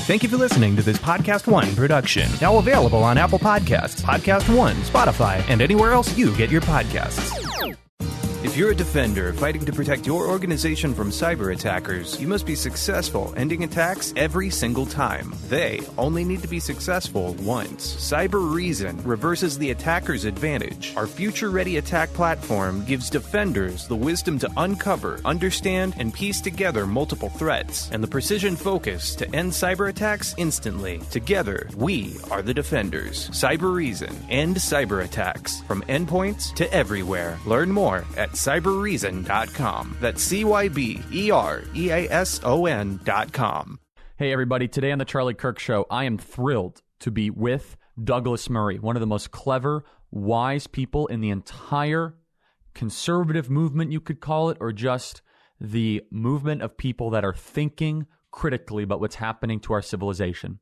Thank you for listening to this Podcast One production. Now available on Apple Podcasts, Podcast One, Spotify, and anywhere else you get your podcasts. If you're a defender fighting to protect your organization from cyber attackers, you must be successful ending attacks every single time. They only need to be successful once. Cyber Reason reverses the attacker's advantage. Our future-ready attack platform gives defenders the wisdom to uncover, understand, and piece together multiple threats, and the precision focus to end cyber attacks instantly. Together, we are the defenders. Cyber Reason. End cyber attacks. From endpoints to everywhere. Learn more at cyberreason.com. That's CYBEREASON.com. Hey everybody, today on the Charlie Kirk Show, I am thrilled to be with Douglas Murray, one of the most clever, wise people in the entire conservative movement, you could call it, or just the movement of people that are thinking critically about what's happening to our civilization.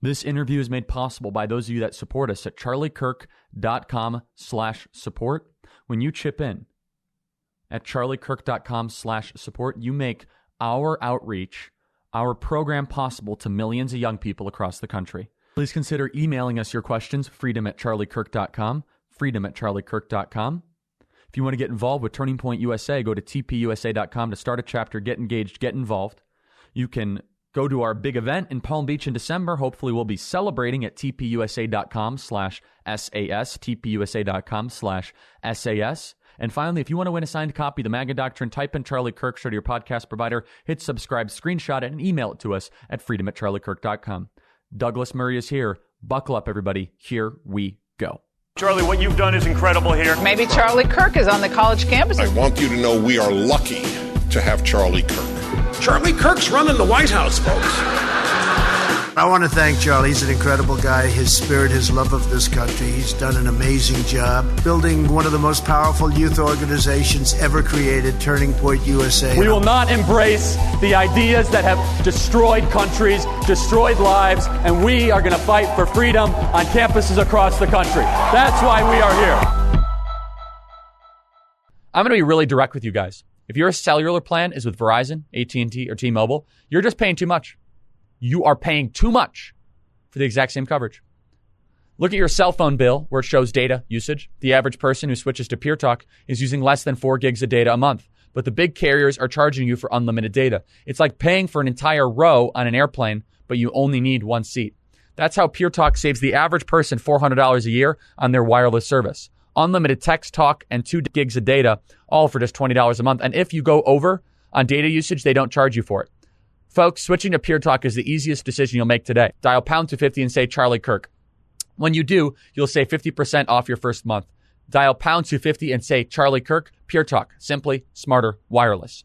This interview is made possible by those of you that support us at charliekirk.com/support. When you chip in at charliekirk.com/support, you make our outreach, our program possible to millions of young people across the country. Please consider emailing us your questions, freedom@charliekirk.com, freedom@charliekirk.com. If you want to get involved with Turning Point USA, go to tpusa.com to start a chapter, get engaged, get involved. You can go to our big event in Palm Beach in December. Hopefully we'll be celebrating at tpusa.com/SAS, tpusa.com/SAS. And finally, if you want to win a signed copy of the MAGA Doctrine, type in Charlie Kirk, show to your podcast provider, hit subscribe, screenshot it, and email it to us at freedom@charliekirk.com. Douglas Murray is here. Buckle up, everybody. Here we go. Charlie, what you've done is incredible here. Maybe Charlie Kirk is on the college campus. I want you to know we are lucky to have Charlie Kirk. Charlie Kirk's running the White House, folks. I want to thank Charlie. He's an incredible guy. His spirit, his love of this country. He's done an amazing job building one of the most powerful youth organizations ever created, Turning Point USA. We will not embrace the ideas that have destroyed countries, destroyed lives, and we are going to fight for freedom on campuses across the country. That's why we are here. I'm going to be really direct with you guys. If your cellular plan is with Verizon, AT&T, or T-Mobile, you're just paying too much. You are paying too much for the exact same coverage. Look at your cell phone bill where it shows data usage. The average person who switches to Pure Talk is using less than 4 gigs of data a month. But the big carriers are charging you for unlimited data. It's like paying for an entire row on an airplane, but you only need one seat. That's how Pure Talk saves the average person $400 a year on their wireless service. Unlimited text, talk, and 2 gigs of data, all for just $20 a month. And if you go over on data usage, they don't charge you for it. Folks, switching to Pure Talk is the easiest decision you'll make today. Dial pound 250 and say Charlie Kirk. When you do, you'll save 50% off your first month. Dial pound 250 and say Charlie Kirk. Pure Talk. Simply, smarter, wireless.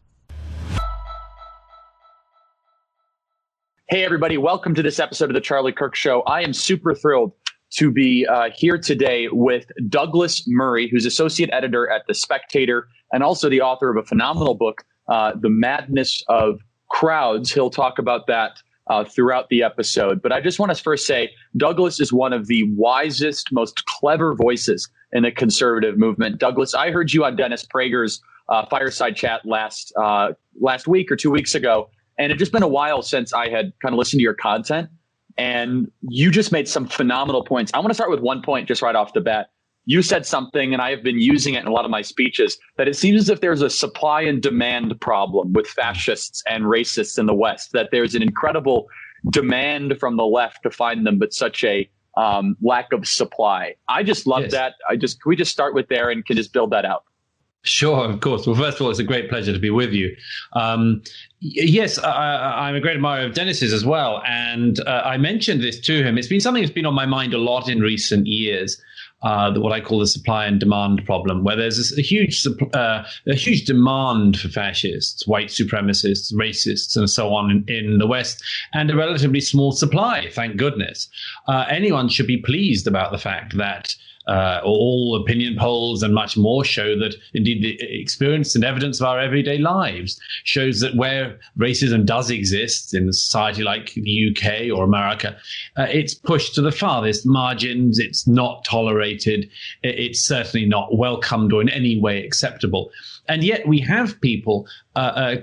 Hey, everybody. Welcome to this episode of the Charlie Kirk Show. I am super thrilled to be here today with Douglas Murray, who's associate editor at The Spectator and also the author of a phenomenal book, The Madness of Crowds. He'll talk about that throughout the episode. But I just want to first say Douglas is one of the wisest, most clever voices in the conservative movement. Douglas, I heard you on Dennis Prager's fireside chat last week or 2 weeks ago, and it's just been a while since I had kind of listened to your content. And you just made some phenomenal points. I want to start with one point just right off the bat. You said something, and I have been using it in a lot of my speeches, that it seems as if there's a supply and demand problem with fascists and racists in the West, that there's an incredible demand from the left to find them, but such a lack of supply. I just love that. Can we just start with there and can just build that out? Sure, of course. Well, first of all, it's a great pleasure to be with you. Yes, I'm a great admirer of Dennis's as well. And I mentioned this to him. It's been something that's been on my mind a lot in recent years. What I call the supply and demand problem, where there's a huge demand for fascists, white supremacists, racists, and so on in the West, and a relatively small supply, thank goodness. Anyone should be pleased about the fact that all opinion polls and much more show that indeed the experience and evidence of our everyday lives shows that where racism does exist in a society like the UK or America, it's pushed to the farthest margins. It's not tolerated. It's certainly not welcomed or in any way acceptable. And yet we have people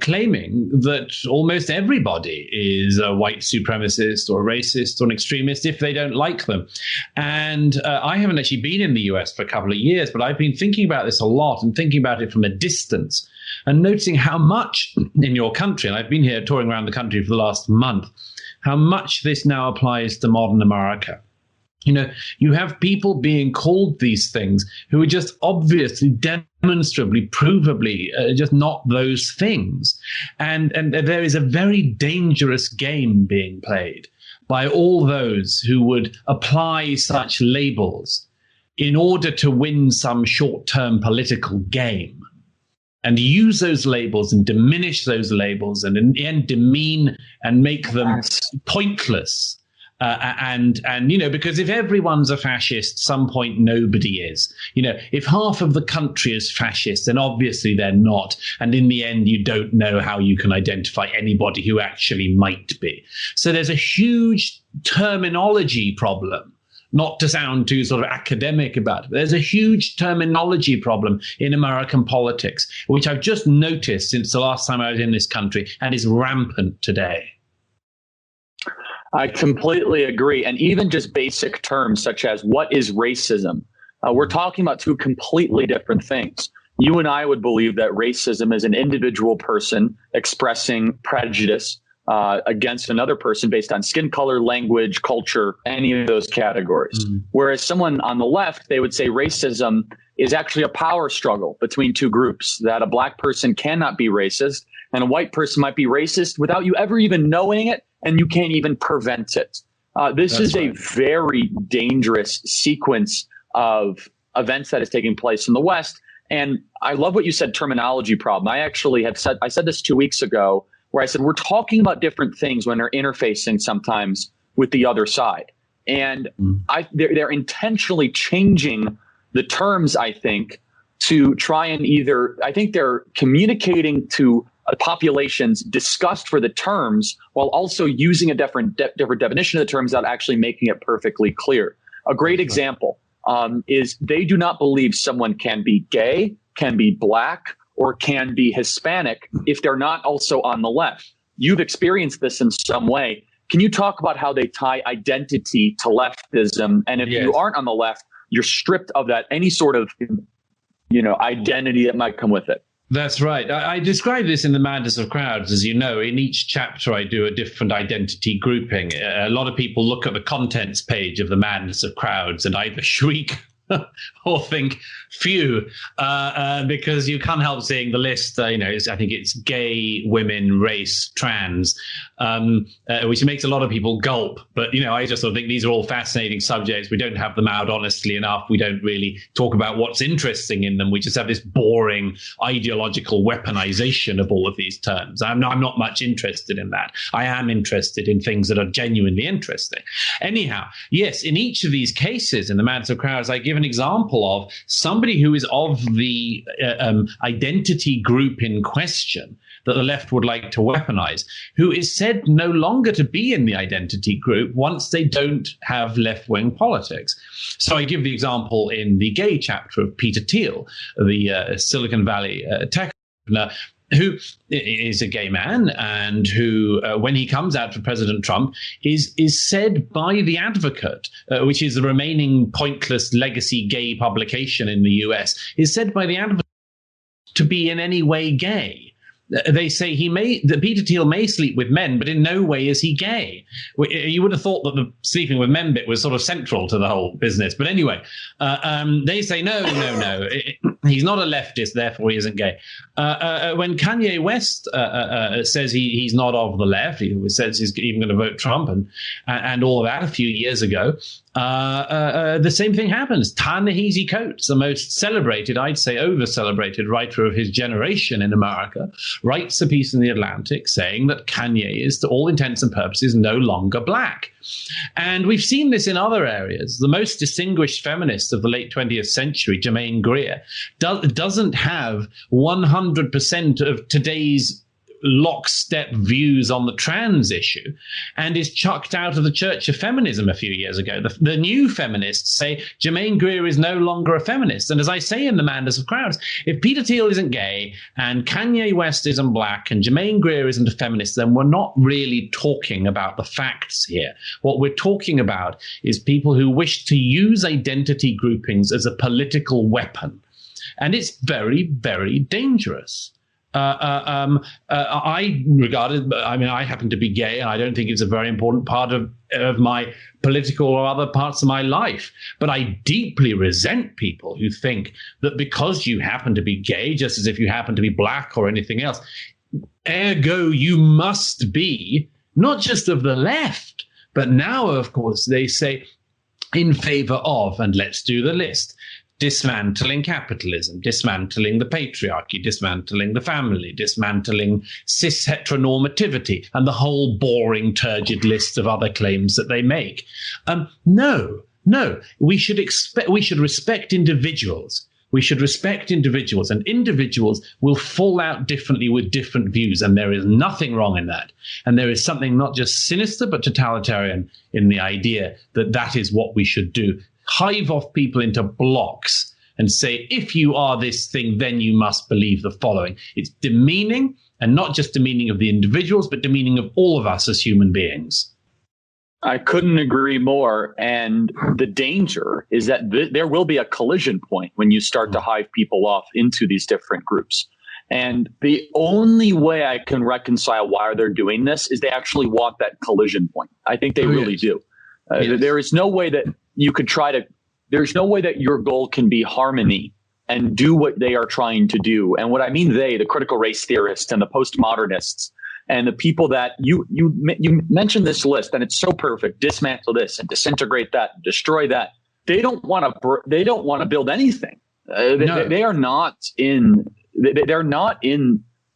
claiming that almost everybody is a white supremacist or a racist or an extremist if they don't like them. And I haven't actually been in the US for a couple of years, but I've been thinking about this a lot and thinking about it from a distance and noticing how much in your country, and I've been here touring around the country for the last month, how much this now applies to modern America. You know, you have people being called these things who are just obviously, demonstrably, provably just not those things. And there is a very dangerous game being played by all those who would apply such labels in order to win some short-term political game, and use those labels and diminish those labels and in the end demean and make them pointless. And you know, because if everyone's a fascist, some point nobody is. You know, if half of the country is fascist, then obviously they're not. And in the end, you don't know how you can identify anybody who actually might be. So there's a huge terminology problem. Not to sound too sort of academic about it, but there's a huge terminology problem in American politics, which I've just noticed since the last time I was in this country and is rampant today. I completely agree. And even just basic terms such as what is racism? We're talking about two completely different things. You and I would believe that racism is an individual person expressing prejudice against another person based on skin color, language, culture, any of those categories. Whereas someone on the left, they would say racism is actually a power struggle between two groups, that a black person cannot be racist and a white person might be racist without you ever even knowing it, and you can't even prevent it. This is a very dangerous sequence of events that is taking place in the West. And I love what you said, terminology problem. I said this 2 weeks ago, where I said, we're talking about different things when they're interfacing sometimes with the other side. And they're intentionally changing the terms, I think, to try and I think they're communicating to populations disgust for the terms while also using a different definition of the terms without actually making it perfectly clear. A great example is they do not believe someone can be gay, can be black, or can be Hispanic if they're not also on the left. You've experienced this in some way. Can you talk about how they tie identity to leftism? And if you aren't on the left, you're stripped of that, any sort of, identity that might come with it. That's right. I describe this in The Madness of Crowds. As you know, in each chapter, I do a different identity grouping. A lot of people look at the contents page of The Madness of Crowds and either shriek or think, phew, because you can't help seeing the list. I think it's gay, women, race, trans, which makes a lot of people gulp. But, I just sort of think these are all fascinating subjects. We don't have them out honestly enough. We don't really talk about what's interesting in them. We just have this boring ideological weaponization of all of these terms. I'm not much interested in that. I am interested in things that are genuinely interesting. Anyhow, yes, in each of these cases in The Madness of Crowds, I give an example of somebody who is of the identity group in question that the left would like to weaponize, who is said no longer to be in the identity group once they don't have left-wing politics. So I give the example in the gay chapter of Peter Thiel, the Silicon Valley tech entrepreneur, who is a gay man and who, when he comes out for President Trump, is said by The Advocate, which is the remaining pointless legacy gay publication in the US, is said by The Advocate to be in any way gay. They say that Peter Thiel may sleep with men, but in no way is he gay. You would have thought that the sleeping with men bit was sort of central to the whole business. But anyway, they say, no. He's not a leftist, therefore he isn't gay. When Kanye West says he's not of the left, he says he's even going to vote Trump and all of that a few years ago, the same thing happens. Ta-Nehisi Coates, the most celebrated, I'd say over-celebrated writer of his generation in America, writes a piece in The Atlantic saying that Kanye is, to all intents and purposes, no longer black. And we've seen this in other areas. The most distinguished feminist of the late 20th century, Germaine Greer, doesn't have 100% of today's lockstep views on the trans issue and is chucked out of the Church of Feminism a few years ago. The new feminists say Germaine Greer is no longer a feminist. And as I say in The Madness of Crowds, if Peter Thiel isn't gay and Kanye West isn't black and Germaine Greer isn't a feminist, then we're not really talking about the facts here. What we're talking about is people who wish to use identity groupings as a political weapon. And it's very, very dangerous. I happen to be gay, and I don't think it's a very important part of my political or other parts of my life. But I deeply resent people who think that because you happen to be gay, just as if you happen to be black or anything else, ergo you must be not just of the left, but now, of course, they say in favor of, and let's do the list, dismantling capitalism, dismantling the patriarchy, dismantling the family, dismantling cis heteronormativity, and the whole boring, turgid list of other claims that they make. No, we should respect individuals. We should respect individuals, and individuals will fall out differently with different views, and there is nothing wrong in that. And there is something not just sinister but totalitarian in the idea that that is what we should do. Hive off people into blocks and say, if you are this thing, then you must believe the following. It's demeaning, and not just demeaning of the individuals, but demeaning of all of us as human beings. I couldn't agree more. And the danger is that there will be a collision point when you start to hive people off into these different groups. And the only way I can reconcile why they're doing this is they actually want that collision point. I think they really do. Yes. There is no way that you could there's no way that your goal can be harmony and do what they are trying to do. And what I mean, the critical race theorists and the postmodernists and the people that you mentioned this list, and it's so perfect, dismantle this and disintegrate that, and destroy that. They don't want to build anything. No. They're not in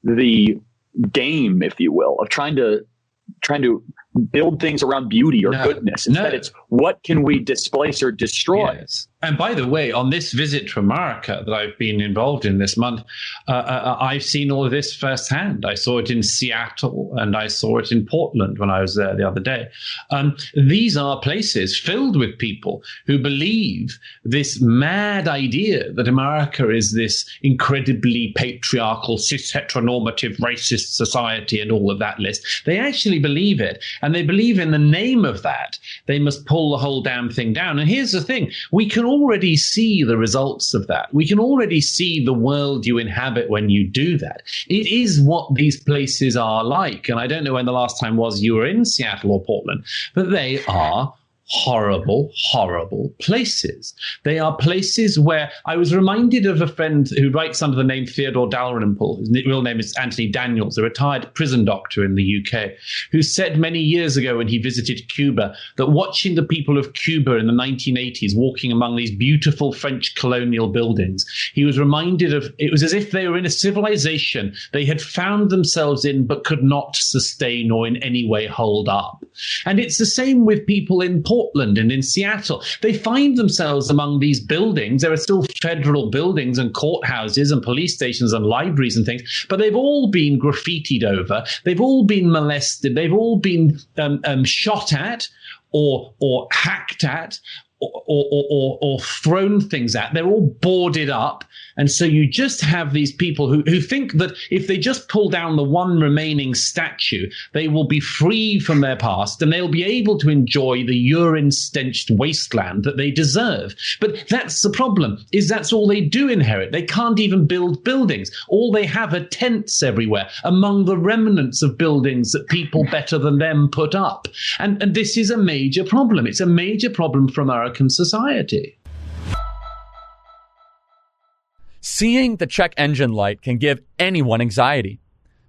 the game, if you will, of trying to build things around beauty or goodness. Instead, it's what can we displace or destroy? Yes. And by the way, on this visit to America that I've been involved in this month, I've seen all of this firsthand. I saw it in Seattle and I saw it in Portland when I was there the other day. These are places filled with people who believe this mad idea that America is this incredibly patriarchal, cis heteronormative, racist society and all of that list. They actually believe it. And they believe in the name of that, they must pull the whole damn thing down. And here's the thing. We can already see the results of that. We can already see the world you inhabit when you do that. It is what these places are like. And I don't know when the last time was you were in Seattle or Portland, but they are horrible, horrible places. They are places where I was reminded of a friend who writes under the name Theodore Dalrymple. His real name is Anthony Daniels, a retired prison doctor in the UK, who said many years ago when he visited Cuba that watching the people of Cuba in the 1980s walking among these beautiful French colonial buildings, he was reminded of, it was as if they were in a civilization they had found themselves in but could not sustain or in any way hold up. And it's the same with people in Portland and in Seattle. They find themselves among these buildings. There are still federal buildings and courthouses and police stations and libraries and things, but they've all been graffitied over. They've all been molested. They've all been shot at or hacked at or thrown things at. They're all boarded up. And so you just have these people who think that if they just pull down the one remaining statue, they will be free from their past and they'll be able to enjoy the urine-stenched wasteland that they deserve. But that's the problem, is that's all they do inherit. They can't even build buildings. All they have are tents everywhere among the remnants of buildings that people better than them put up. And this is a major problem. It's a major problem for American society. Seeing the check engine light can give anyone anxiety.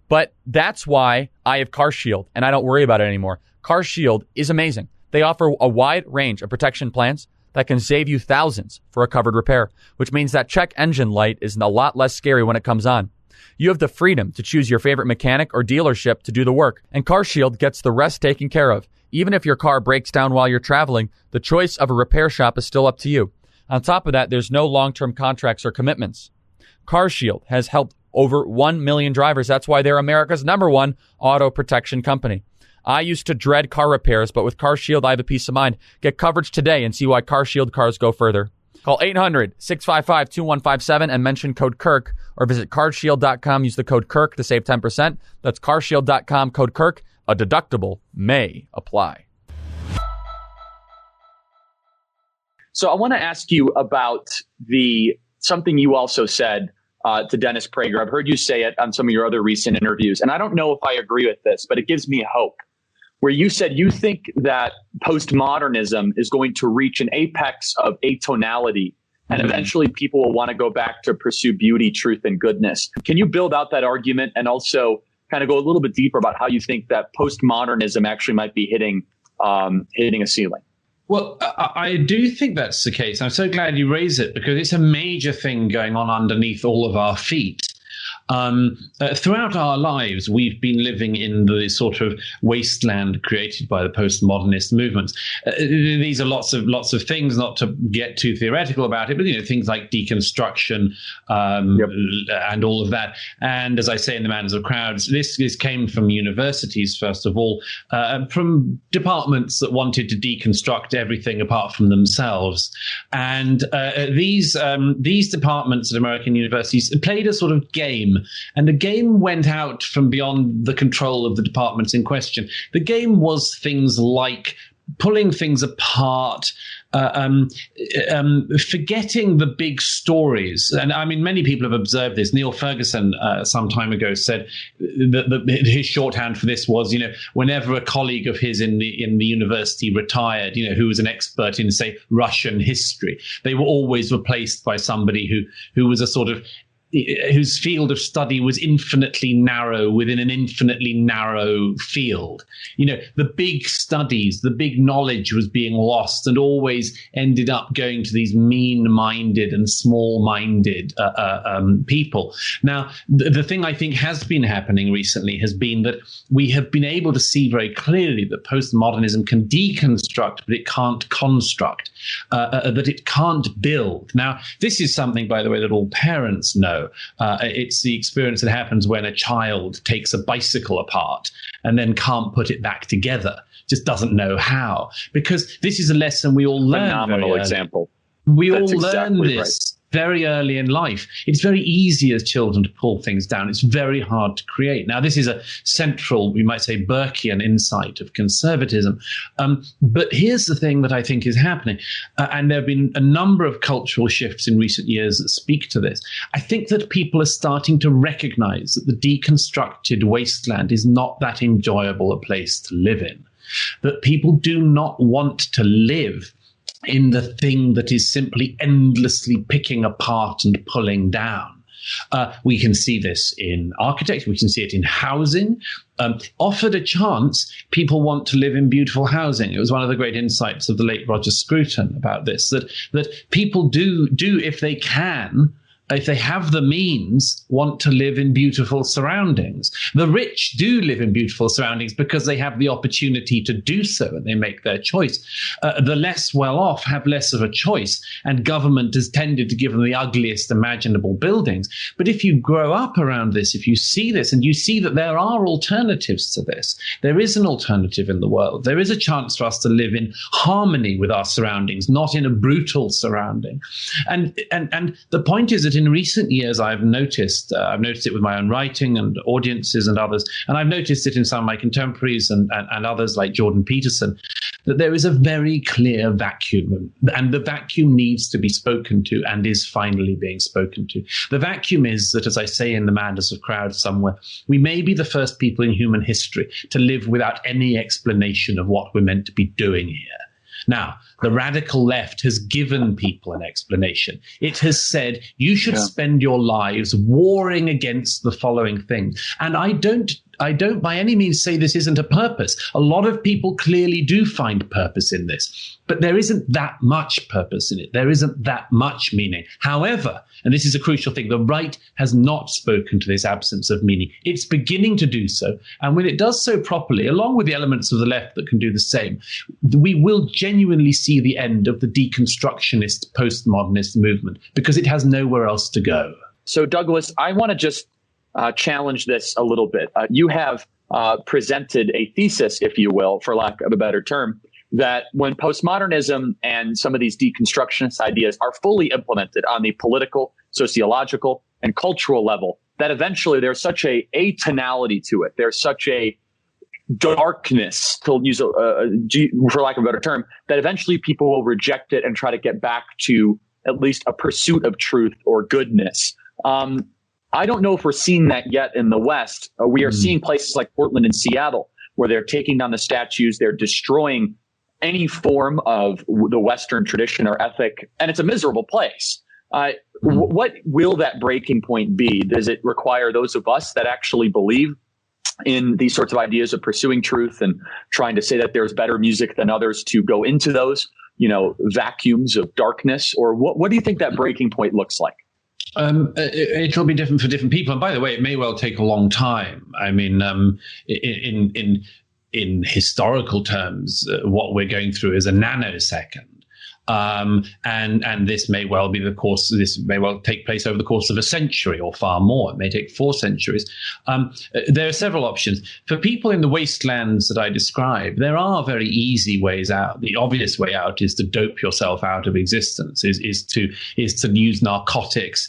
But that's why I have CarShield, and I don't worry about it anymore. CarShield is amazing. They offer a wide range of protection plans that can save you thousands for a covered repair, which means that check engine light is a lot less scary when it comes on. You have the freedom to choose your favorite mechanic or dealership to do the work, and CarShield gets the rest taken care of. Even if your car breaks down while you're traveling, the choice of a repair shop is still up to you. On top of that, there's no long-term contracts or commitments. CarShield has helped over 1 million drivers. That's why they're America's #1 auto protection company. I used to dread car repairs, but with CarShield, I have a peace of mind. Get coverage today and see why CarShield cars go further. Call 800-655-2157 and mention code Kirk, or visit carshield.com. Use the code Kirk to save 10%. That's carshield.com, code Kirk. A deductible may apply. So I want to ask you about something you also said to Dennis Prager. I've heard you say it on some of your other recent interviews, and I don't know if I agree with this, but it gives me hope. Where you said you think that postmodernism is going to reach an apex of atonality, and eventually people will want to go back to pursue beauty, truth, and goodness. Can you build out that argument and also kind of go a little bit deeper about how you think that postmodernism actually might be hitting a ceiling? Well, I do think that's the case. I'm so glad you raise it because it's a major thing going on underneath all of our feet. Throughout our lives, we've been living in the sort of wasteland created by the postmodernist movements. These are lots of things, not to get too theoretical about it, but things like deconstruction and all of that. And as I say in The Manners of Crowds, this came from universities, first of all, from departments that wanted to deconstruct everything apart from themselves. And these departments at American universities played a sort of game. And the game went out from beyond the control of the departments in question. The game was things like pulling things apart, forgetting the big stories. And I mean, many people have observed this. Neil Ferguson some time ago said that his shorthand for this was, whenever a colleague of his in the university retired, who was an expert in, say, Russian history, they were always replaced by somebody who was a sort of whose field of study was infinitely narrow within an infinitely narrow field. The big studies, the big knowledge was being lost and always ended up going to these mean-minded and small-minded people. Now, the thing I think has been happening recently has been that we have been able to see very clearly that postmodernism can deconstruct, but it can't construct, that it can't build. Now, this is something, by the way, that all parents know. It's the experience that happens when a child takes a bicycle apart and then can't put it back together, just doesn't know how. Because this is a lesson we all learn. Phenomenal example. We all learn this very early in life. It's very easy as children to pull things down. It's very hard to create. Now, this is a central, we might say, Burkean insight of conservatism. But here's the thing that I think is happening. And there have been a number of cultural shifts in recent years that speak to this. I think that people are starting to recognize that the deconstructed wasteland is not that enjoyable a place to live in. That people do not want to live in the thing that is simply endlessly picking apart and pulling down. We can see this in architecture. We can see it in housing. Offered a chance, people want to live in beautiful housing. It was one of the great insights of the late Roger Scruton about this, that people do, if they can, if they have the means, want to live in beautiful surroundings. The rich do live in beautiful surroundings because they have the opportunity to do so and they make their choice. The less well-off have less of a choice, and government has tended to give them the ugliest imaginable buildings. But if you grow up around this, if you see this and you see that there are alternatives to this, there is an alternative in the world. There is a chance for us to live in harmony with our surroundings, not in a brutal surrounding. And the point is that in recent years, I've noticed it with my own writing and audiences and others, and I've noticed it in some of my contemporaries and others like Jordan Peterson, that there is a very clear vacuum, and the vacuum needs to be spoken to and is finally being spoken to. The vacuum is that, as I say in The Madness of Crowds somewhere, we may be the first people in human history to live without any explanation of what we're meant to be doing here. Now, the radical left has given people an explanation. It has said, you should spend your lives warring against the following thing. And I don't by any means say this isn't a purpose. A lot of people clearly do find purpose in this, but there isn't that much purpose in it. There isn't that much meaning. However, and this is a crucial thing, the right has not spoken to this absence of meaning. It's beginning to do so. And when it does so properly, along with the elements of the left that can do the same, we will genuinely see the end of the deconstructionist postmodernist movement because it has nowhere else to go. So, Douglas, I want to just challenge this a little bit. You have presented a thesis, if you will, for lack of a better term, that when postmodernism and some of these deconstructionist ideas are fully implemented on the political, sociological, and cultural level, that eventually there's such a atonality to it. There's such a darkness, to use for lack of a better term, that eventually people will reject it and try to get back to at least a pursuit of truth or goodness. I don't know if we're seeing that yet in the West. We are seeing places like Portland and Seattle where they're taking down the statues, they're destroying any form of the Western tradition or ethic, and it's a miserable place. What will that breaking point be? Does it require those of us that actually believe in these sorts of ideas of pursuing truth and trying to say that there's better music than others to go into those, vacuums of darkness? Or what do you think that breaking point looks like? It'll be different for different people. And by the way, it may well take a long time. I mean, in historical terms, what we're going through is a nanosecond. And this may well be the course. This may well take place over the course of a century or far more. It may take 4 centuries. There are several options for people in the wastelands that I describe. There are very easy ways out. The obvious way out is to dope yourself out of existence. Is to use narcotics.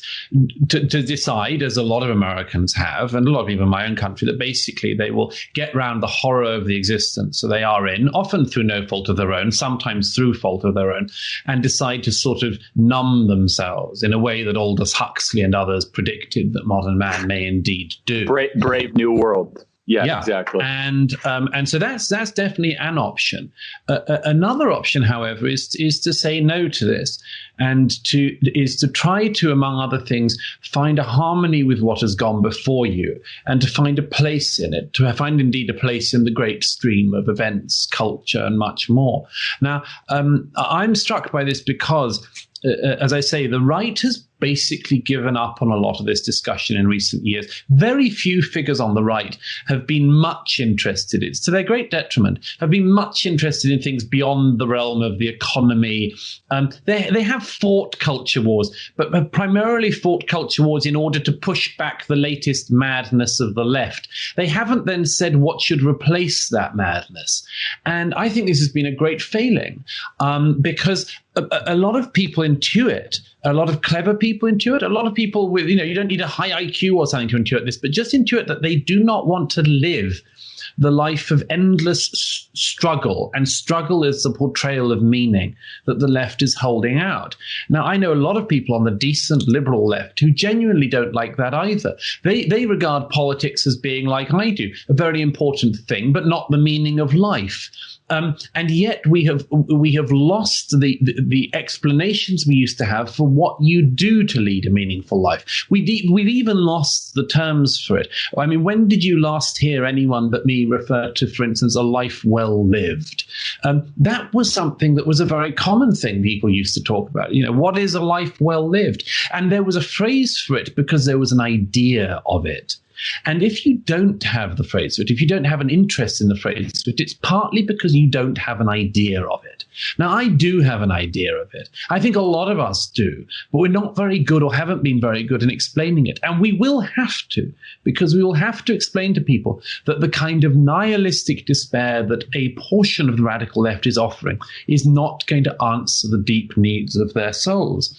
To decide, as a lot of Americans have, and a lot of people in my own country, that basically they will get round the horror of the existence that they are in, often through no fault of their own, sometimes through fault of their own, and decide to sort of numb themselves in a way that Aldous Huxley and others predicted that modern man may indeed do. Brave New World. Yeah, exactly. And so that's definitely an option. Another option, however, is to say no to this, and to try to, among other things, find a harmony with what has gone before you, and to find a place in it, to find indeed a place in the great stream of events, culture, and much more. Now, I'm struck by this because, as I say, the right has basically given up on a lot of this discussion in recent years. Very few figures on the right have been much interested, it's to their great detriment, have been much interested in things beyond the realm of the economy. They have fought culture wars, but have primarily fought culture wars in order to push back the latest madness of the left. They haven't then said what should replace that madness. And I think this has been a great failing, because a lot of people intuit, a lot of clever people intuit, a lot of people with, you don't need a high IQ or something to intuit this, but just intuit that they do not want to live the life of endless struggle, and struggle is the portrayal of meaning that the left is holding out. Now, I know a lot of people on the decent liberal left who genuinely don't like that either. They regard politics as being, like I do, a very important thing, but not the meaning of life. And yet we have lost the explanations we used to have for what you do to lead a meaningful life. We've even lost the terms for it. I mean, when did you last hear anyone but me refer to, for instance, a life well lived? That was something that was a very common thing people used to talk about. What is a life well lived? And there was a phrase for it because there was an idea of it. And if you don't have the phrase for it, if you don't have an interest in the phrase for it, it's partly because you don't have an idea of it. Now, I do have an idea of it. I think a lot of us do, but we're not very good, or haven't been very good, in explaining it. And we will have to, because we will have to explain to people that the kind of nihilistic despair that a portion of the radical left is offering is not going to answer the deep needs of their souls.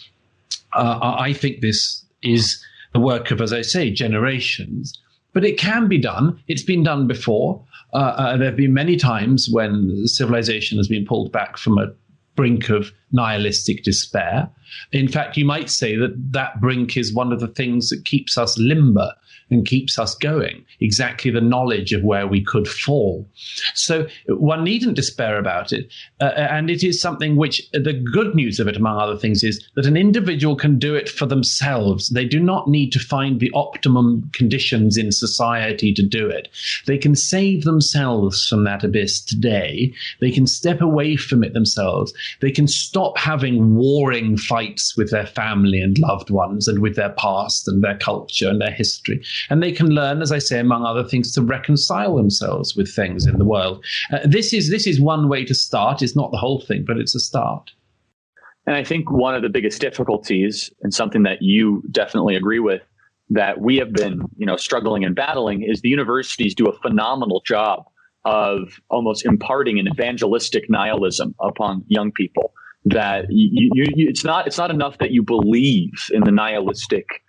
I think this is the work of, as I say, generations. But it can be done. It's been done before. There have been many times when civilization has been pulled back from a brink of nihilistic despair. In fact, you might say that brink is one of the things that keeps us limber and keeps us going, exactly the knowledge of where we could fall. So one needn't despair about it. And it is something which, the good news of it, among other things, is that an individual can do it for themselves. They do not need to find the optimum conditions in society to do it. They can save themselves from that abyss today. They can step away from it themselves. They can stop having warring fights with their family and loved ones, and with their past and their culture and their history. And they can learn, as I say, among other things, to reconcile themselves with things in the world. This is one way to start. It's not the whole thing, but it's a start. And I think one of the biggest difficulties, and something that you definitely agree with, that we have been, struggling and battling is the universities do a phenomenal job of almost imparting an evangelistic nihilism upon young people. That it's not enough that you believe in the nihilistic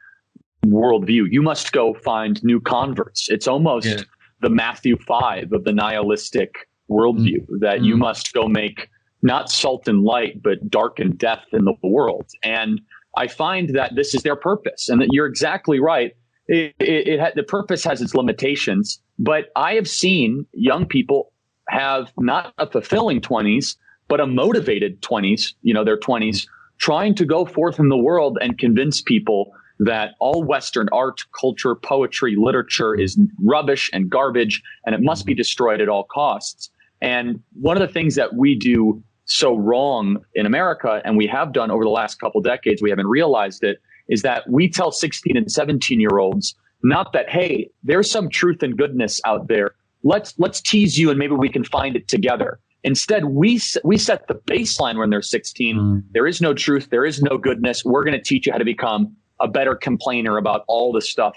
worldview. You must go find new converts. It's almost the Matthew 5 of the nihilistic worldview, that you must go make not salt and light, but dark and death in the world. And I find that this is their purpose, and that you're exactly right. The purpose has its limitations, but I have seen young people have not a fulfilling 20s, but a motivated 20s, their 20s, trying to go forth in the world and convince people that all Western art, culture, poetry, literature is rubbish and garbage, and it must be destroyed at all costs. And one of the things that we do so wrong in America, and we have done over the last couple decades, we haven't realized it, is that we tell 16 and 17-year-olds not that, hey, there's some truth and goodness out there. Let's tease you and maybe we can find it together. Instead, we set the baseline when they're 16. There is no truth. There is no goodness. We're going to teach you how to become a better complainer about all the stuff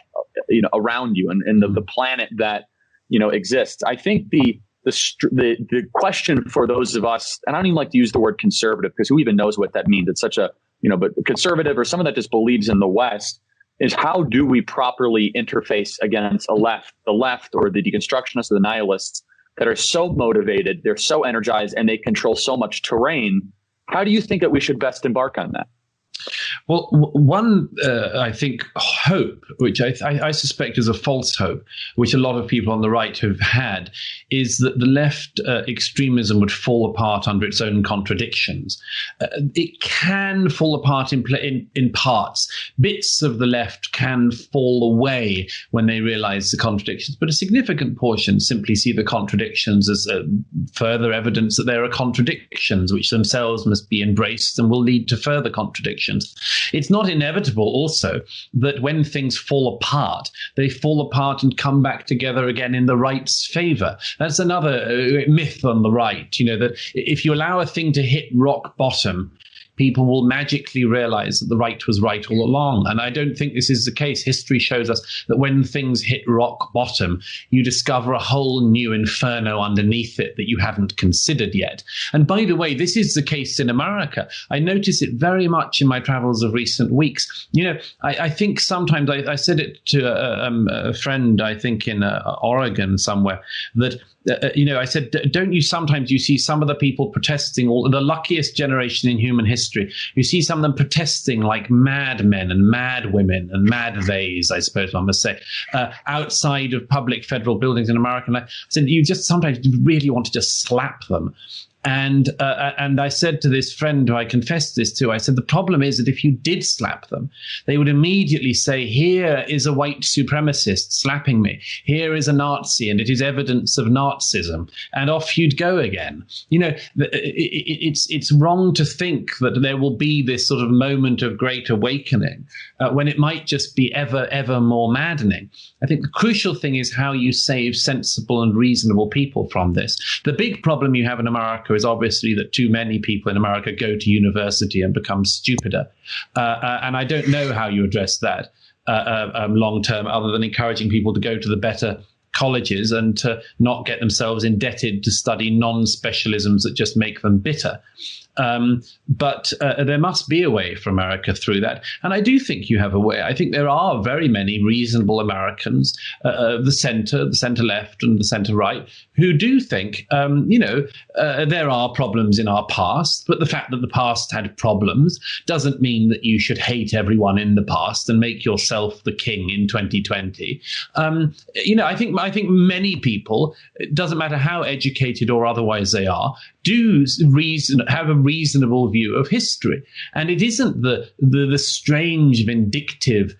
around you and the planet that exists. I think the question for those of us, and I don't even like to use the word conservative because who even knows what that means? It's such a but conservative or someone that just believes in the West, is how do we properly interface against the left or the deconstructionists or the nihilists that are so motivated, they're so energized, and they control so much terrain. How do you think that we should best embark on that? Well, one, I think, hope, which I suspect is a false hope, which a lot of people on the right have had, is that the left extremism would fall apart under its own contradictions. It can fall apart in parts. Bits of the left can fall away when they realize the contradictions, but a significant portion simply see the contradictions as further evidence that there are contradictions, which themselves must be embraced and will lead to further contradictions. It's not inevitable also that when things fall apart, they fall apart and come back together again in the right's favor. That's another myth on the right, that if you allow a thing to hit rock bottom, people will magically realize that the right was right all along. And I don't think this is the case. History shows us that when things hit rock bottom, you discover a whole new inferno underneath it that you haven't considered yet. And by the way, this is the case in America. I notice it very much in my travels of recent weeks. I think sometimes I said it to a friend, I think in Oregon somewhere, that I said, don't you sometimes you see some of the people protesting, the luckiest generation in human history, you see some of them protesting like madmen and mad women and mad theys, I suppose one must say, outside of public federal buildings in America. And I said, you just sometimes really want to just slap them. And I said to this friend who I confessed this to, I said, the problem is that if you did slap them, they would immediately say, here is a white supremacist slapping me. Here is a Nazi, and it is evidence of Nazism. And off you'd go again. It's wrong to think that there will be this sort of moment of great awakening when it might just be ever more maddening. I think the crucial thing is how you save sensible and reasonable people from this. The big problem you have in America is obviously that too many people in America go to university and become stupider. And I don't know how you address that long term, other than encouraging people to go to the better colleges and to not get themselves indebted to study non-specialisms that just make them bitter. But there must be a way for America through that. And I do think you have a way. I think there are very many reasonable Americans, the center left and the center right, who do think, there are problems in our past, but the fact that the past had problems doesn't mean that you should hate everyone in the past and make yourself the king in 2020. I think many people, it doesn't matter how educated or otherwise they are, do have a reasonable view of history. And it isn't the strange, vindictive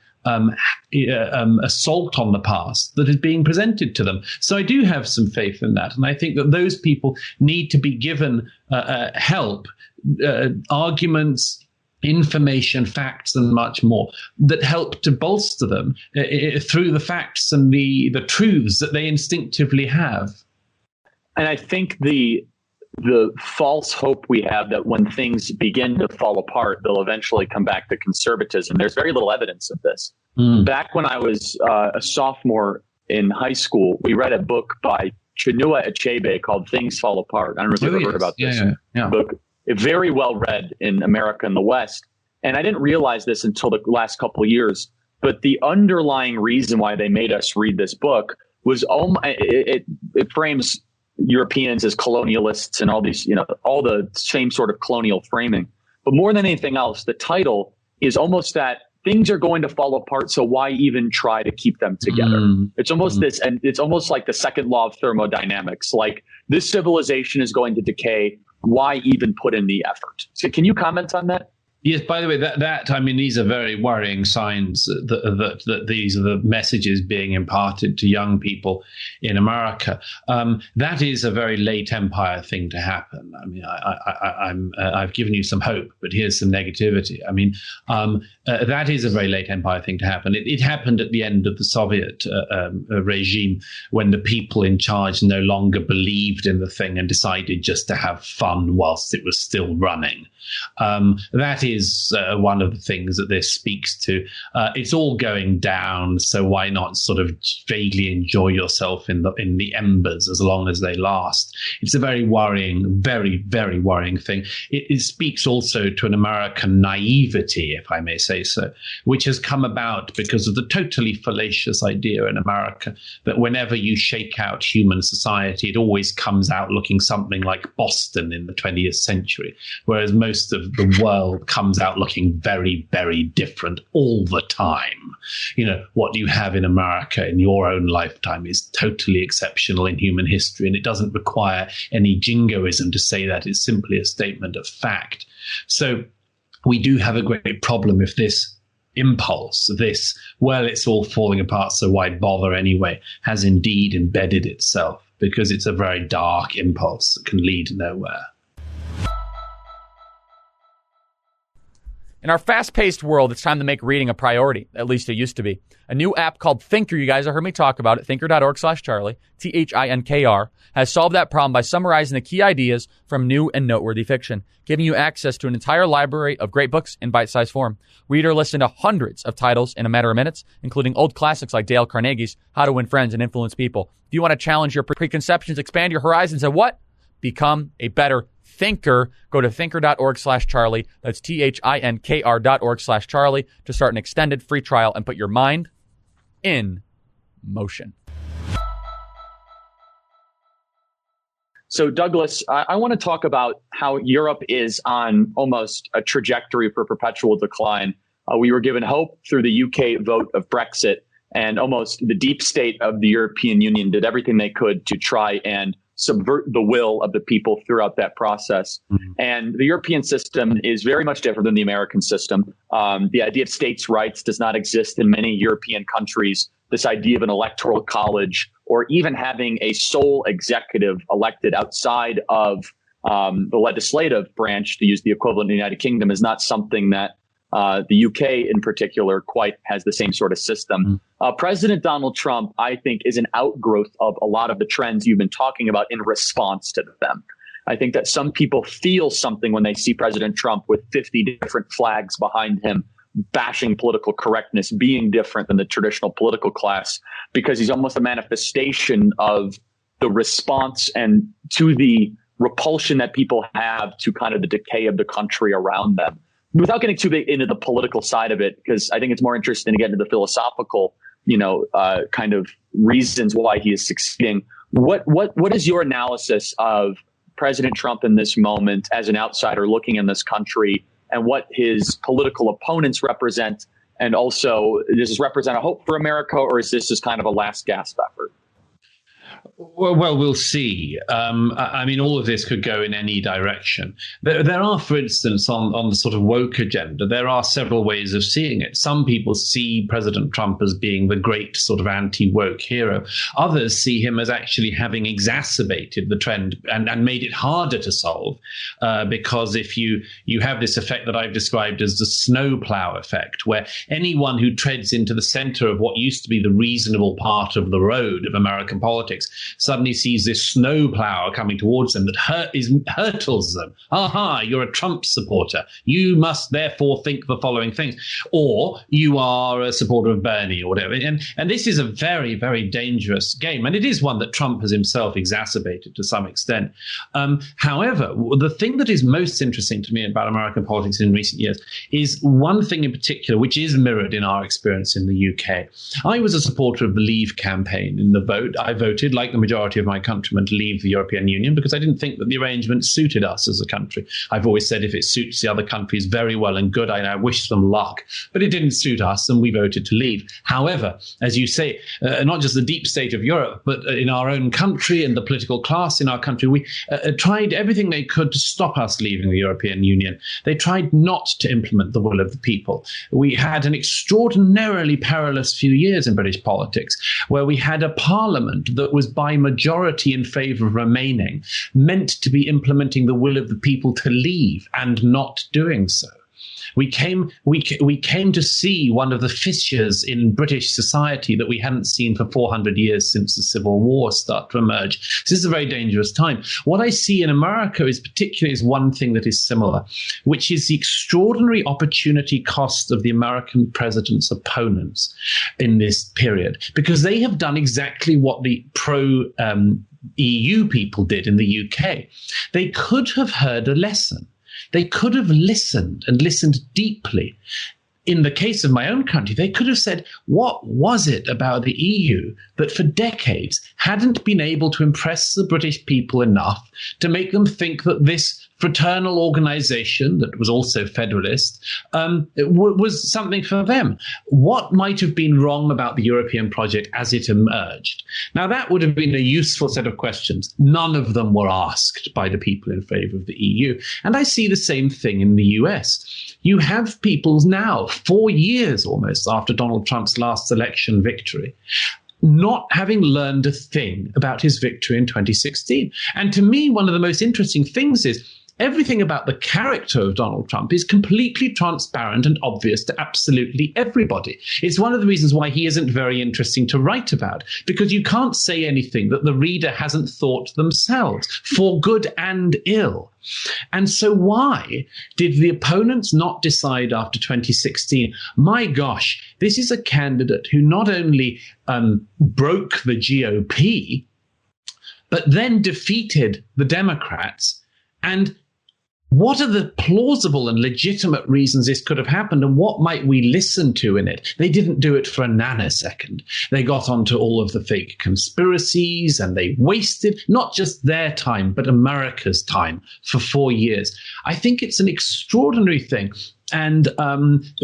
assault on the past that is being presented to them. So I do have some faith in that. And I think that those people need to be given help, arguments, information, facts, and much more that help to bolster them through the facts and the truths that they instinctively have. And I think the the false hope we have that when things begin to fall apart, they'll eventually come back to conservatism. There's very little evidence of this. Back when I was a sophomore in high school, we read a book by Chinua Achebe called Things Fall Apart. I don't know if you've ever heard about this book. Very well read in America and the West. And I didn't realize this until the last couple of years. But the underlying reason why they made us read this book was it frames Europeans as colonialists and all these, all the same sort of colonial framing. But more than anything else, the title is almost that things are going to fall apart, so why even try to keep them together? It's almost this, and it's almost like the second law of thermodynamics. Like, this civilization is going to decay. Why even put in the effort? So can you comment on that? Yes, by the way, these are very worrying signs that these are the messages being imparted to young people in America. That is a very late empire thing to happen. I mean, I've given you some hope, but here's some negativity. I mean, that is a very late empire thing to happen. It happened at the end of the Soviet regime, when the people in charge no longer believed in the thing and decided just to have fun whilst it was still running. That is one of the things that this speaks to. It's all going down, so why not sort of vaguely enjoy yourself in the embers as long as they last? It's a very worrying, very, very worrying thing. It speaks also to an American naivety, if I may say so, which has come about because of the totally fallacious idea in America that whenever you shake out human society, it always comes out looking something like Boston in the 20th century, whereas most of the world comes out looking very, very different all the time. What you have in America in your own lifetime is totally exceptional in human history, and it doesn't require any jingoism to say that. It's simply a statement of fact. So we do have a great problem if this impulse, it's all falling apart, so why bother anyway, has indeed embedded itself, because it's a very dark impulse that can lead nowhere. In our fast-paced world, it's time to make reading a priority. At least it used to be. A new app called Thinker, you guys have heard me talk about it, thinker.org/Charlie, THINKR, has solved that problem by summarizing the key ideas from new and noteworthy fiction, giving you access to an entire library of great books in bite-sized form. Reader listen to hundreds of titles in a matter of minutes, including old classics like Dale Carnegie's How to Win Friends and Influence People. If you want to challenge your preconceptions, expand your horizons, and become a better thinker, go to thinker.org/Charlie. That's THINKR.org/Charlie to start an extended free trial and put your mind in motion. So, Douglas, I want to talk about how Europe is on almost a trajectory for perpetual decline. We were given hope through the UK vote of Brexit, and almost the deep state of the European Union did everything they could to try and subvert the will of the people throughout that process. And the European system is very much different than the American system. The idea of states' rights does not exist in many European countries. This idea of an electoral college, or even having a sole executive elected outside of the legislative branch, to use the equivalent in the United Kingdom, is not something that the UK in particular quite has the same sort of system. President Donald Trump, I think, is an outgrowth of a lot of the trends you've been talking about in response to them. I think that some people feel something when they see President Trump with 50 different flags behind him, bashing political correctness, being different than the traditional political class, because he's almost a manifestation of the response and to the repulsion that people have to kind of the decay of the country around them. Without getting too big into the political side of it, because I think it's more interesting to get into the philosophical, kind of reasons why he is succeeding. What is your analysis of President Trump in this moment as an outsider looking in this country, and what his political opponents represent? And also, does this represent a hope for America, or is this just kind of a last gasp effort? Well, we'll see. All of this could go in any direction. There are, for instance, on the sort of woke agenda, there are several ways of seeing it. Some people see President Trump as being the great sort of anti-woke hero. Others see him as actually having exacerbated the trend and made it harder to solve, because if you have this effect that I've described as the snowplow effect, where anyone who treads into the center of what used to be the reasonable part of the road of American politics suddenly sees this snowplow coming towards them that hurtles them. Aha, you're a Trump supporter. You must therefore think the following things. Or you are a supporter of Bernie or whatever. And this is a very, very dangerous game. And it is one that Trump has himself exacerbated to some extent. However, the thing that is most interesting to me about American politics in recent years is one thing in particular, which is mirrored in our experience in the UK. I was a supporter of the Leave campaign in the vote. I voted, like the majority of my countrymen, to leave the European Union because I didn't think that the arrangement suited us as a country. I've always said if it suits the other countries very well and good, I wish them luck. But it didn't suit us and we voted to leave. However, as you say, not just the deep state of Europe, but in our own country and the political class in our country, we tried everything they could to stop us leaving the European Union. They tried not to implement the will of the people. We had an extraordinarily perilous few years in British politics where we had a parliament that was by majority in favour of remaining, meant to be implementing the will of the people to leave and not doing so. We came to see one of the fissures in British society that we hadn't seen for 400 years since the Civil War start to emerge. This is a very dangerous time. What I see in America is one thing that is similar, which is the extraordinary opportunity cost of the American president's opponents in this period, because they have done exactly what the EU people did in the UK. They could have heard a lesson. They could have listened and listened deeply. In the case of my own country, they could have said, what was it about the EU that for decades hadn't been able to impress the British people enough to make them think that this fraternal organization that was also federalist was something for them? What might have been wrong about the European project as it emerged? Now, that would have been a useful set of questions. None of them were asked by the people in favor of the EU. And I see the same thing in the US. You have people now, 4 years almost after Donald Trump's last election victory, not having learned a thing about his victory in 2016. And to me, one of the most interesting things is everything about the character of Donald Trump is completely transparent and obvious to absolutely everybody. It's one of the reasons why he isn't very interesting to write about, because you can't say anything that the reader hasn't thought themselves, for good and ill. And so why did the opponents not decide after 2016, my gosh, this is a candidate who not only broke the GOP, but then defeated the Democrats? And what are the plausible and legitimate reasons this could have happened, and what might we listen to in it? They didn't do it for a nanosecond. They got onto all of the fake conspiracies, and they wasted not just their time, but America's time for 4 years. I think it's an extraordinary thing. And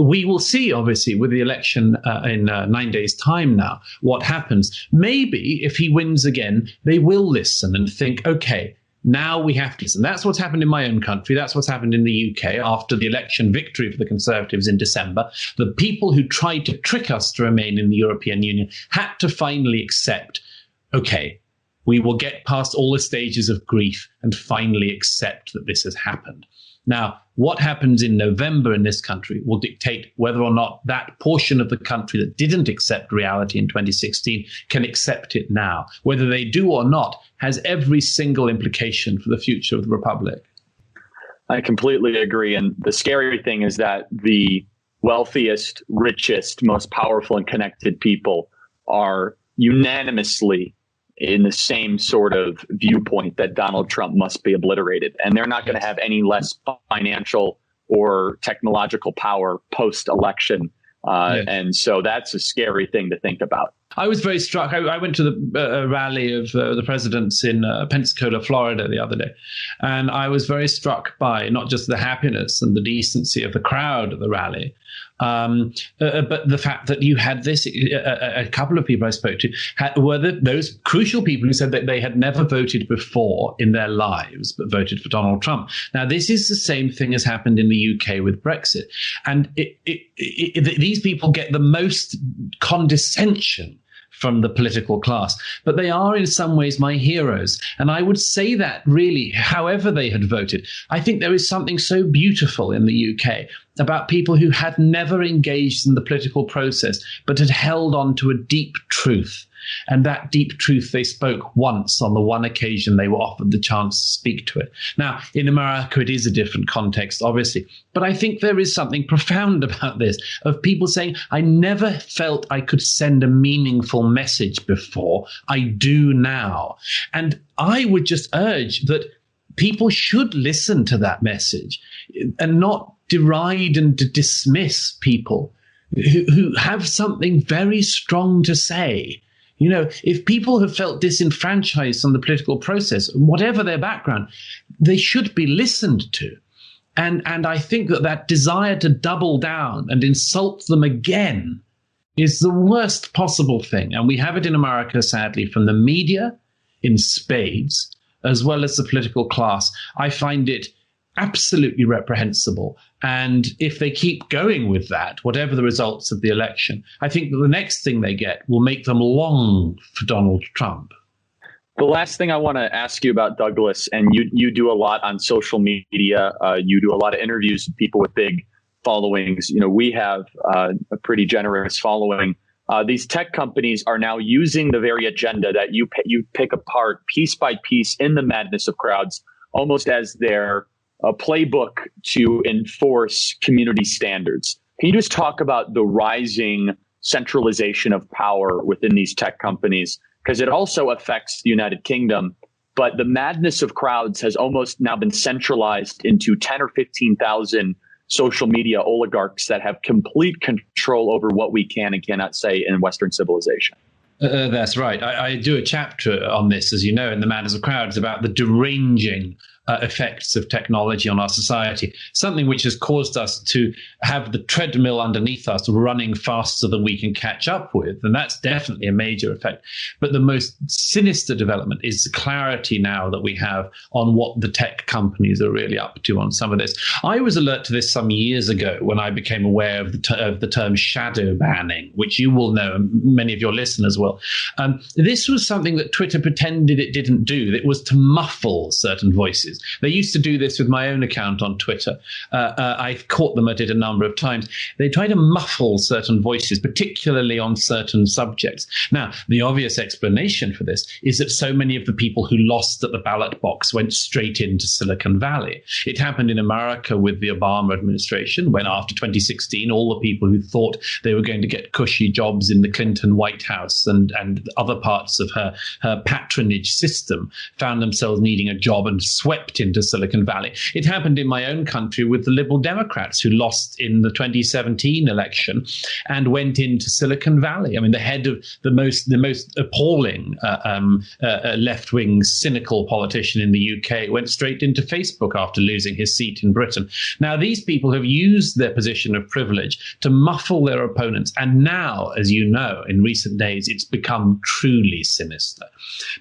we will see, obviously, with the election in 9 days' time now, what happens. Maybe if he wins again, they will listen and think, okay, now we have to listen. That's what's happened in my own country. That's what's happened in the UK after the election victory for the Conservatives in December. The people who tried to trick us to remain in the European Union had to finally accept, okay, we will get past all the stages of grief and finally accept that this has happened. Now, what happens in November in this country will dictate whether or not that portion of the country that didn't accept reality in 2016 can accept it now. Whether they do or not has every single implication for the future of the Republic. I completely agree. And the scary thing is that the wealthiest, richest, most powerful and connected people are unanimously in the same sort of viewpoint that Donald Trump must be obliterated. And they're not going to have any less financial or technological power post-election. And so that's a scary thing to think about. I was very struck. I went to the rally of the presidents in Pensacola, Florida the other day. And I was very struck by not just the happiness and the decency of the crowd at the rally, but the fact that you had this, a couple of people I spoke to were those crucial people who said that they had never voted before in their lives, but voted for Donald Trump. Now, this is the same thing as happened in the UK with Brexit. And these people get the most condescension from the political class, but they are in some ways my heroes. And I would say that really, however they had voted, I think there is something so beautiful in the UK about people who had never engaged in the political process, but had held on to a deep truth And that deep truth they spoke once on the one occasion they were offered the chance to speak to it. Now, in America, it is a different context, obviously. But I think there is something profound about this, of people saying, I never felt I could send a meaningful message before. I do now. And I would just urge that people should listen to that message and not deride and dismiss people who have something very strong to say. You know, if people have felt disenfranchised from the political process, whatever their background, they should be listened to. And I think that desire to double down and insult them again is the worst possible thing. And we have it in America, sadly, from the media in spades, as well as the political class. I find it absolutely reprehensible. And if they keep going with that, whatever the results of the election, I think that the next thing they get will make them long for Donald Trump. The last thing I want to ask you about, Douglas, and you do a lot on social media. You do a lot of interviews with people with big followings. You know, we have a pretty generous following. These tech companies are now using the very agenda that you pick apart piece by piece in the madness of crowds, almost as their playbook to enforce community standards. Can you just talk about the rising centralization of power within these tech companies? Because it also affects the United Kingdom, but the madness of crowds has almost now been centralized into 10 or 15,000 social media oligarchs that have complete control over what we can and cannot say in Western civilization. That's right. I do a chapter on this, as you know, in The Madness of Crowds, about the deranging effects of technology on our society, something which has caused us to have the treadmill underneath us running faster than we can catch up with. And that's definitely a major effect. But the most sinister development is the clarity now that we have on what the tech companies are really up to on some of this. I was alert to this some years ago when I became aware of the term shadow banning, which you will know, and many of your listeners will. This was something that Twitter pretended it didn't do. It was to muffle certain voices. They used to do this with my own account on Twitter. I've caught them at it a number of times. They try to muffle certain voices, particularly on certain subjects. Now, the obvious explanation for this is that so many of the people who lost at the ballot box went straight into Silicon Valley. It happened in America with the Obama administration, when after 2016, all the people who thought they were going to get cushy jobs in the Clinton White House and other parts of her patronage system found themselves needing a job and swept into Silicon Valley. It happened in my own country with the Liberal Democrats who lost in the 2017 election and went into Silicon Valley. I mean, the head of the most appalling left-wing cynical politician in the UK went straight into Facebook after losing his seat in Britain. Now, these people have used their position of privilege to muffle their opponents. And now, as you know, in recent days, it's become truly sinister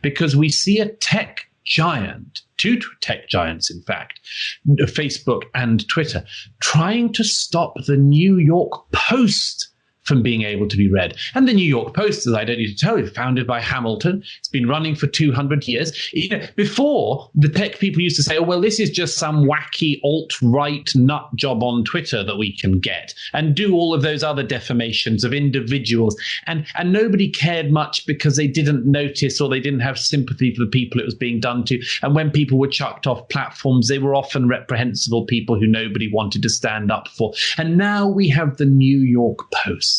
because we see a tech giant, two tech giants, in fact, Facebook and Twitter, trying to stop the New York Post from being able to be read. And the New York Post, as I don't need to tell you, founded by Hamilton. It's been running for 200 years. You know, before, the tech people used to say, oh, well, this is just some wacky alt-right nut job on Twitter that we can get and do all of those other defamations of individuals. And nobody cared much because they didn't notice or they didn't have sympathy for the people it was being done to. And when people were chucked off platforms, they were often reprehensible people who nobody wanted to stand up for. And now we have the New York Post.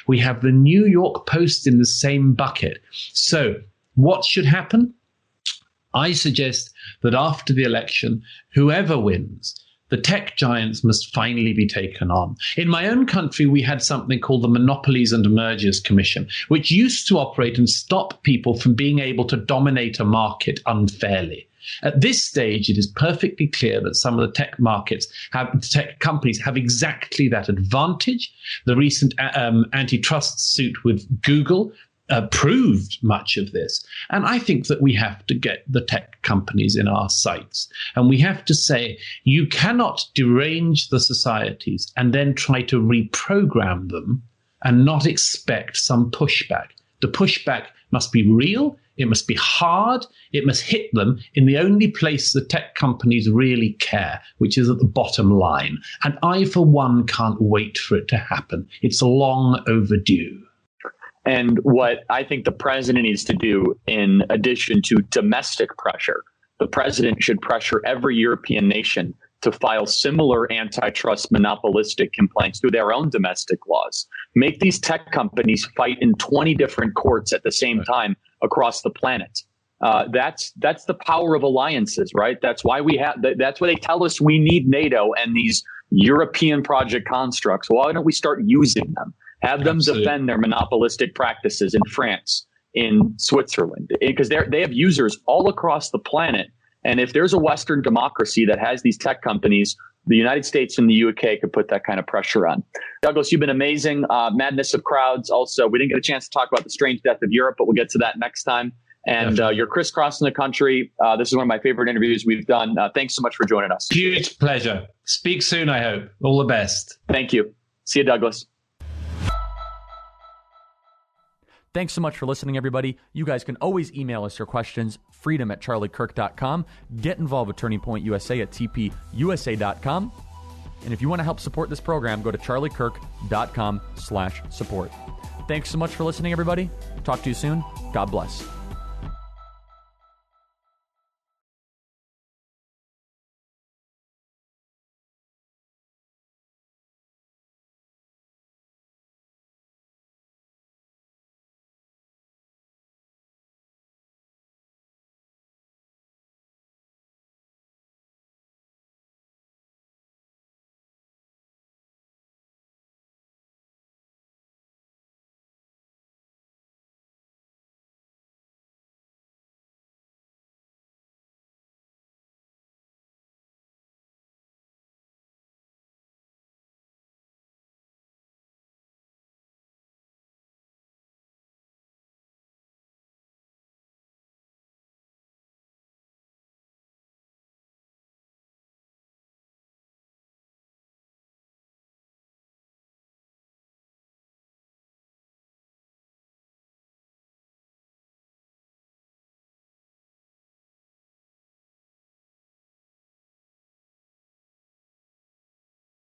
We have the New York Post in the same bucket. So what should happen? I suggest that after the election, whoever wins, the tech giants must finally be taken on. In my own country, we had something called the Monopolies and Mergers Commission, which used to operate and stop people from being able to dominate a market unfairly. At this stage, it is perfectly clear that some of the tech companies have exactly that advantage. The recent antitrust suit with Google proved much of this. And I think that we have to get the tech companies in our sights. And we have to say, you cannot derange the societies and then try to reprogram them and not expect some pushback. The pushback must be real. It must be hard. It must hit them in the only place the tech companies really care, which is at the bottom line. And I, for one, can't wait for it to happen. It's long overdue. And what I think the president needs to do, in addition to domestic pressure, the president should pressure every European nation to file similar antitrust monopolistic complaints through their own domestic laws. Make these tech companies fight in 20 different courts at the same time across the planet. That's the power of alliances, right? That's why that's why they tell us we need NATO and these European project constructs. Why don't we start using them? Have them defend their monopolistic practices in France, in Switzerland, because they have users all across the planet. And if there's a Western democracy that has these tech companies, the United States and the UK could put that kind of pressure on. Douglas, you've been amazing. Madness of Crowds. Also, we didn't get a chance to talk about the strange death of Europe, but we'll get to that next time. And you're crisscrossing the country. This is one of my favorite interviews we've done. Thanks so much for joining us. Huge pleasure. Speak soon, I hope. All the best. Thank you. See you, Douglas. Thanks so much for listening, everybody. You guys can always email us your questions, freedom@charliekirk.com. Get involved with Turning Point USA at tpusa.com. And if you want to help support this program, go to charliekirk.com/support. Thanks so much for listening, everybody. Talk to you soon. God bless.